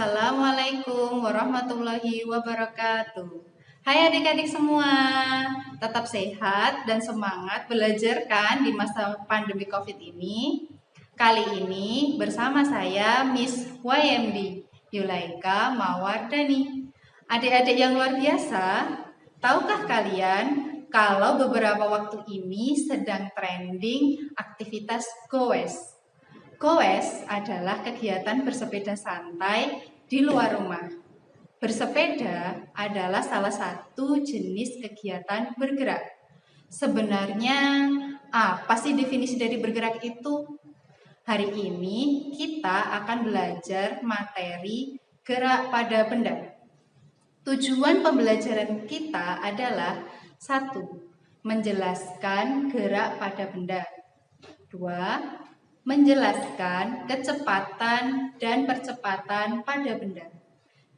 Assalamualaikum warahmatullahi wabarakatuh. Hai adik-adik semua, tetap sehat dan semangat belajar kan di masa pandemi COVID ini. Kali ini bersama saya Miss YMD Yulaika Mawardani. Adik-adik yang luar biasa, tahukah kalian kalau beberapa waktu ini sedang trending aktivitas goes? Goes adalah kegiatan bersepeda santai di luar rumah. Bersepeda adalah salah satu jenis kegiatan bergerak. Sebenarnya, apa sih definisi dari bergerak itu? Hari ini kita akan belajar materi gerak pada benda. Tujuan pembelajaran kita adalah 1. Menjelaskan gerak pada benda. 2. Menjelaskan kecepatan dan percepatan pada benda.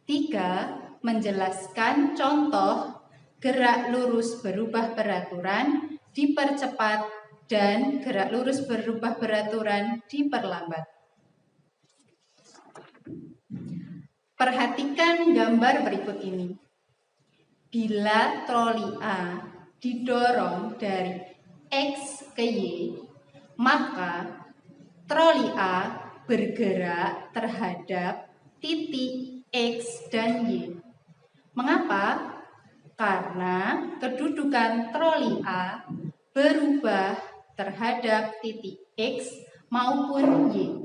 3. Menjelaskan contoh gerak lurus berubah beraturan dipercepat dan gerak lurus berubah beraturan diperlambat. Perhatikan gambar berikut ini. Bila troli A didorong dari X ke Y, maka troli A bergerak terhadap titik X dan Y. Mengapa? Karena kedudukan troli A berubah terhadap titik X maupun Y.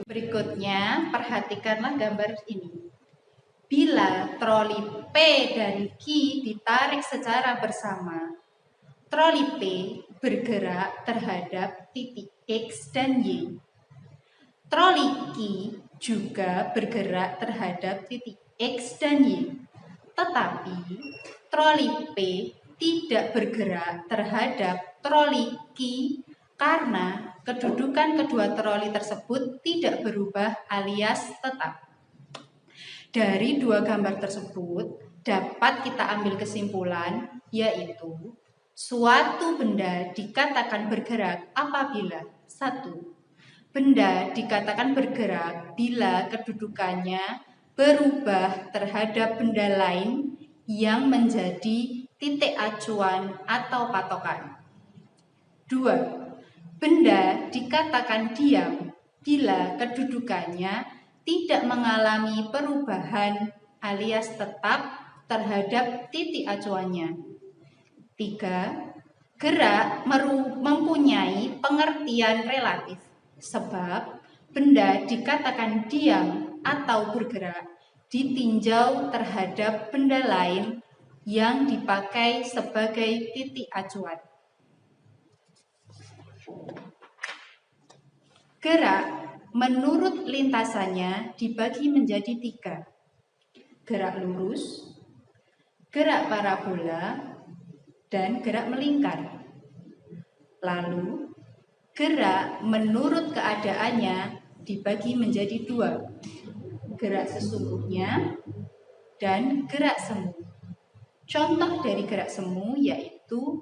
Berikutnya, perhatikanlah gambar ini. Bila troli P dan Q ditarik secara bersama, troli P bergerak terhadap titik X dan Y. Troli Q juga bergerak terhadap titik X dan Y. Tetapi troli P tidak bergerak terhadap troli Q karena kedudukan kedua troli tersebut tidak berubah alias tetap. Dari dua gambar tersebut dapat kita ambil kesimpulan, yaitu suatu benda dikatakan bergerak apabila 1. Benda dikatakan bergerak bila kedudukannya berubah terhadap benda lain yang menjadi titik acuan atau patokan. 2. Benda dikatakan diam bila kedudukannya tidak mengalami perubahan alias tetap terhadap titik acuannya. 3. Gerak mempunyai pengertian relatif, sebab benda dikatakan diam atau bergerak ditinjau terhadap benda lain yang dipakai sebagai titik acuan. Gerak menurut lintasannya dibagi menjadi 3. Gerak lurus, gerak parabola, dan gerak melingkar. Lalu, gerak menurut keadaannya dibagi menjadi 2. Gerak sesungguhnya dan gerak semu. Contoh dari gerak semu yaitu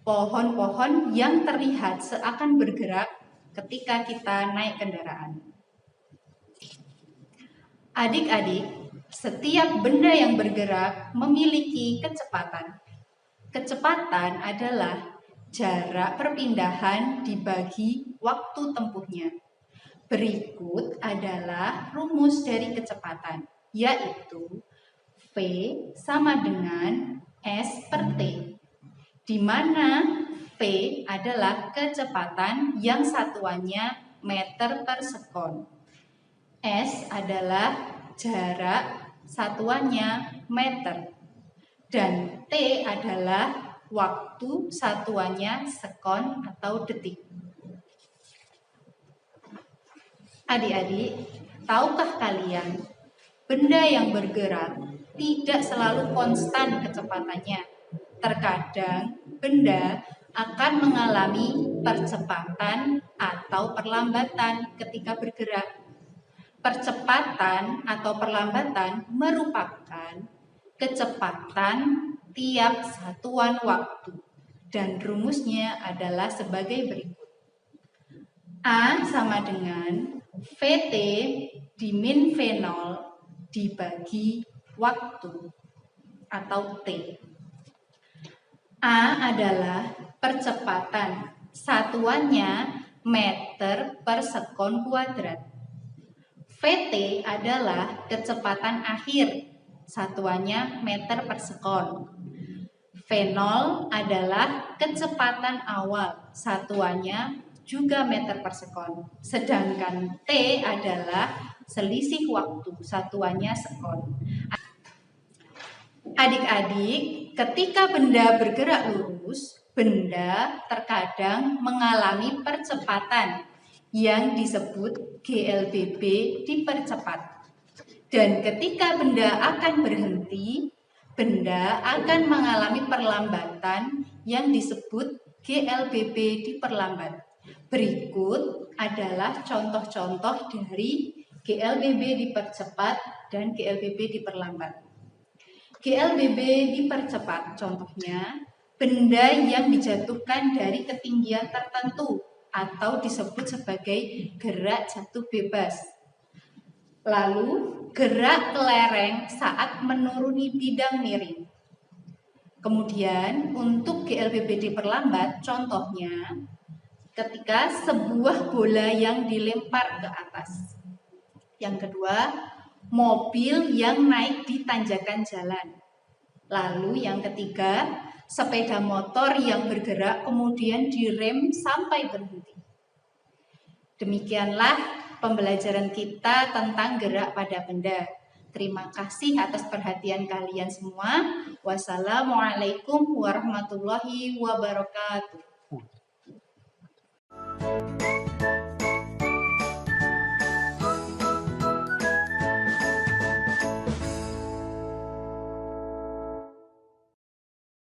pohon-pohon yang terlihat seakan bergerak ketika kita naik kendaraan. Adik-adik, setiap benda yang bergerak memiliki kecepatan. Kecepatan adalah jarak perpindahan dibagi waktu tempuhnya. Berikut adalah rumus dari kecepatan, yaitu V sama dengan S per T, di mana V adalah kecepatan yang satuannya meter per sekon. S adalah jarak satuannya meter. Dan T adalah waktu satuannya sekon atau detik. Adik-adik, tahukah kalian, benda yang bergerak tidak selalu konstan kecepatannya. Terkadang benda akan mengalami percepatan atau perlambatan ketika bergerak. Percepatan atau perlambatan merupakan kecepatan tiap satuan waktu dan rumusnya adalah sebagai berikut. A sama dengan VT dimin V0 dibagi waktu atau T. A adalah percepatan, satuannya meter per sekon kuadrat. VT adalah kecepatan akhir, satuannya meter per sekon. V0 adalah kecepatan awal, satuannya juga meter per sekon. Sedangkan T adalah selisih waktu, satuannya sekon. Adik-adik, ketika benda bergerak lurus, benda terkadang mengalami percepatan yang disebut GLBB dipercepat. Dan ketika benda akan berhenti, benda akan mengalami perlambatan yang disebut GLBB diperlambat. Berikut adalah contoh-contoh dari GLBB dipercepat dan GLBB diperlambat. GLBB dipercepat, contohnya benda yang dijatuhkan dari ketinggian tertentu atau disebut sebagai gerak jatuh bebas. Lalu gerak kelereng saat menuruni bidang miring. Kemudian untuk GLBB diperlambat, contohnya ketika sebuah bola yang dilempar ke atas. Yang kedua, mobil yang naik di tanjakan jalan. Lalu yang ketiga, sepeda motor yang bergerak kemudian direm sampai berhenti. Demikianlah pembelajaran kita tentang gerak pada benda. Terima kasih atas perhatian kalian semua. Wassalamualaikum warahmatullahi wabarakatuh.